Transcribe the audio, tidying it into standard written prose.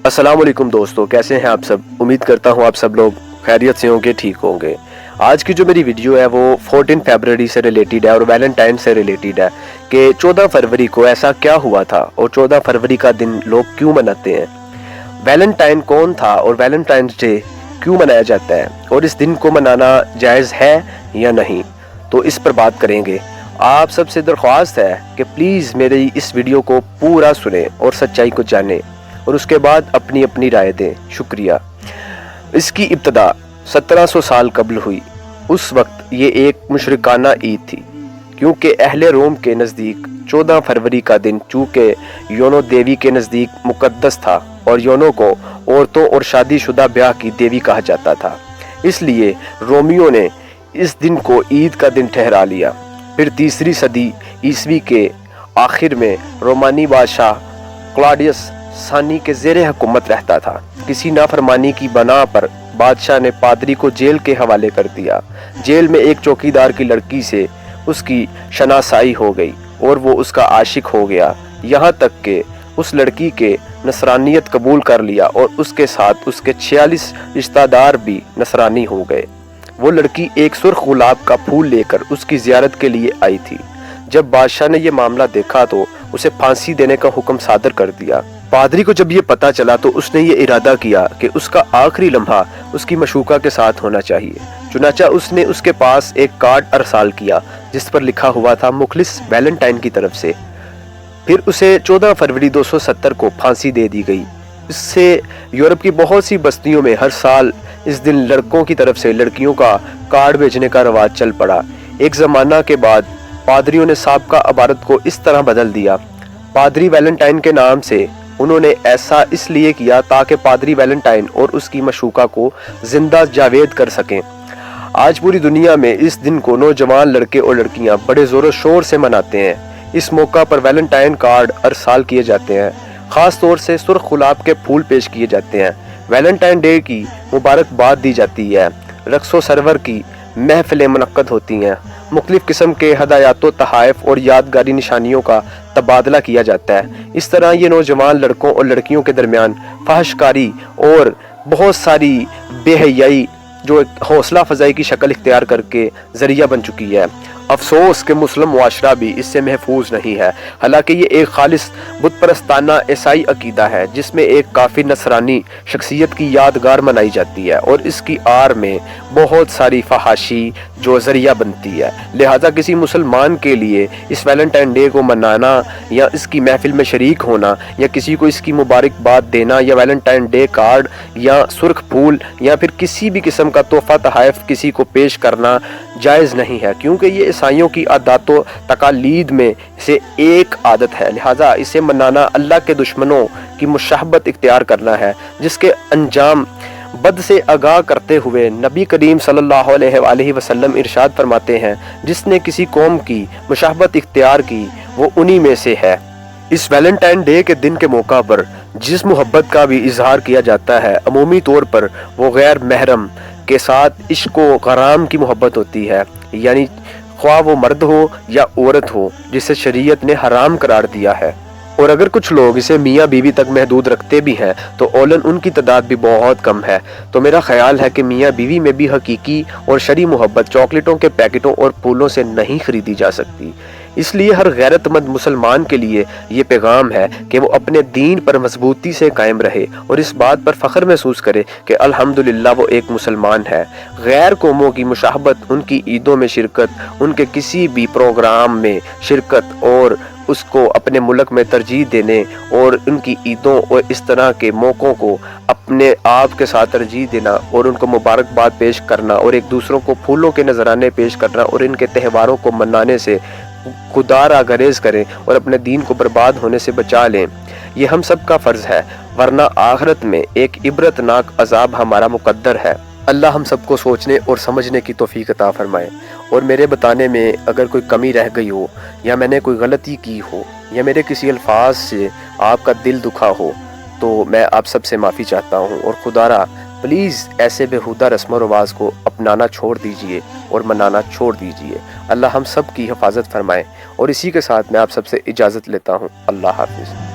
अस्सलाम वालेकुम दोस्तों, कैसे हैं आप सब। उम्मीद करता हूं आप सब लोग खैरियत से होंगे, ठीक होंगे। आज की जो मेरी वीडियो है वो 14 फरवरी से रिलेटेड है और वैलेंटाइन से रिलेटेड है कि 14 फरवरी को ऐसा क्या हुआ था और 14 फरवरी का दिन लोग क्यों मनाते हैं। वैलेंटाइन कौन था और वैलेंटाइंस डे क्यों मनाया जाता है और इस दिन को मनाना जायज़ है या नहीं, तो इस पर बात करेंगे। आप सबसे दरख्वास्त है कि प्लीज़ मेरी इस वीडियो को पूरा सुने और सच्चाई को जानें और उसके बाद अपनी अपनी राय दें। शुक्रिया। इसकी इब्तदा 1700 साल कबल हुई। उस वक्त ये एक मुशरिकाना ईद थी, क्योंकि अहले रोम के नज़दीक 14 फरवरी का दिन चूँकि योनो देवी के नज़दीक मुकद्दस था और योनो को औरतों और शादीशुदा ब्याह की देवी कहा जाता था, इसलिए रोमियों ने इस दिन को ईद का दिन ठहरा लिया। फिर तीसरी सदी ईस्वी के आखिर में रोमानी बादशाह क्लॉडियस सानी के ज़ेरे हुकूमत रहता था। किसी नाफरमानी की बना पर बादशाह ने पादरी को जेल के हवाले कर दिया। जेल में एक चौकीदार की लड़की से उसकी शनासाई हो गई और वो उसका आशिक हो गया, यहाँ तक कि उस लड़की के नसरानियत कबूल कर लिया और उसके साथ उसके 46 रिश्तेदार भी नसरानी हो गए। वो लड़की एक सुर्ख गुलाब का फूल लेकर उसकी ज़ियारत के लिए आई थी। जब बादशाह ने यह मामला देखा तो उसे फांसी देने का हुक्म सादर कर दिया। पादरी को जब ये पता चला तो उसने ये इरादा किया कि उसका आखिरी लम्हा उसकी मशूका के साथ होना चाहिए। चुनाचा उसने उसके पास एक कार्ड अरसाल किया जिस पर लिखा हुआ था मुखलिस वैलेंटाइन की तरफ से। फिर उसे 14 फरवरी 270 को फांसी दे दी गई। इससे यूरोप की बहुत सी बस्तियों में हर साल इस दिन लड़कों की तरफ से लड़कियों का कार्ड भेजने का रवाज चल पड़ा। एक ज़माना के बाद पादरियों ने साबका इबारत को इस तरह बदल दिया। पादरी वैलेंटाइन के नाम से उन्होंने ऐसा इसलिए किया ताकि पादरी वैलेंटाइन और उसकी मशूका को जिंदा जावेद कर सकें। आज पूरी दुनिया में इस दिन को नौजवान लड़के और लड़कियां बड़े ज़ोर शोर से मनाते हैं। इस मौका पर वैलेंटाइन कार्ड हर साल किए जाते हैं। ख़ास तौर से सुर्ख गुलाब के फूल पेश किए जाते हैं। वैलेंटाइन डे की मुबारकबाद दी जाती है। रक्सो सरवर की महफिलें मुनक्कद होती हैं। मुख्तलिफ किस्म के हदायतों, तहाइफ और यादगारी निशानियों का तबादला किया जाता है। इस तरह ये नौजवान लड़कों और लड़कियों के दरमियान फहशकारी और बहुत सारी बेहयाई जो एक हौसला फ़ज़ाई की शक्ल इख्तियार करके ज़रिया बन चुकी है। अफसोस कि मुस्लिम मुआशरा भी इससे महफूज नहीं है। हालांकि ये एक खालिस बुत परस्ताना ईसाई अकीदा है जिसमें एक काफ़ी नसरानी शख्सियत की यादगार मनाई जाती है और इसकी आड़ में बहुत सारी फहाशी जो ज़रिया बनती है। लिहाजा किसी मुसलमान के लिए इस वैलेंटाइन डे को मनाना या इसकी महफिल में शरीक होना या किसी को इसकी मुबारकबाद देना या वैलेंटाइन डे कार्ड या सुर्ख फूल या फिर किसी भी किस्म का तोहफ़ा तहाइफ किसी को पेश करना जायज़ नहीं है, क्योंकि ये ईसाइयों की आदतों तकालीद में से एक आदत है। लिहाजा इसे मनाना अल्लाह के दुश्मनों की मुशाहबत इख्तियार करना है, जिसके अंजाम बद से आगाह करते हुए नबी करीम सल्लल्लाहु अलैहि वसल्लम इरशाद फरमाते हैं, जिसने किसी कौम की मुशाहबत इख्तियार की वो उन्हीं में से है। इस वैलेंटाइन डे के दिन के मौका पर जिस मोहब्बत का भी इजहार किया जाता है, अमूमी तौर पर वो गैर महरम के साथ इश्क व गराम की मोहब्बत होती है, यानी ख्वाह वो मर्द हो या औरत हो जिसे शरीयत ने हराम करार दिया है। और अगर कुछ लोग इसे मियाँ बीवी तक महदूद रखते भी हैं तो औलन उनकी तादाद भी बहुत कम है। तो मेरा ख्याल है कि मियाँ बीवी में भी हकीकी और शरई मोहब्बत चॉकलेटों के पैकेटों और फूलों से नहीं खरीदी जा सकती। इसलिए हर गैरतमंद मुसलमान के लिए ये पैगाम है कि वो अपने दीन पर मजबूती से कायम रहे और इस बात पर फ़ख्र महसूस करे कि अल्हम्दुलिल्लाह वो एक मुसलमान है। गैर कौमों की मुशाहबत, उनकी ईदों में शिरकत, उनके किसी भी प्रोग्राम में शिरकत और उसको अपने मुल्क में तरजीह देने और उनकी ईदों और इस तरह के मौक़ों को अपने आप के साथ तरजीह देना और उनको मुबारकबाद पेश करना और एक दूसरों को फूलों के नजराने पेश करना और इनके त्योहारों को मनाने से खुदारा गरेज करें और अपने दीन को बर्बाद होने से बचा लें। ये हम सब का फ़र्ज़ है, वरना आखिरत में एक इबरतनाक अजाब हमारा मुकद्दर है। अल्लाह हम सबको सोचने और समझने की तौफीक अता फरमाए। और मेरे बताने में अगर कोई कमी रह गई हो या मैंने कोई गलती की हो या मेरे किसी अल्फाज से आपका दिल दुखा हो तो मैं आप सबसे माफ़ी चाहता हूँ। और खुदारा प्लीज़ ऐसे बेहुदा रस्म व रवाज़ को अपनाना छोड़ दीजिए और मनाना छोड़ दीजिए। अल्लाह हम सब की हिफाजत फरमाए। और इसी के साथ मैं आप सबसे इजाज़त लेता हूँ। अल्लाह हाफ़िज़।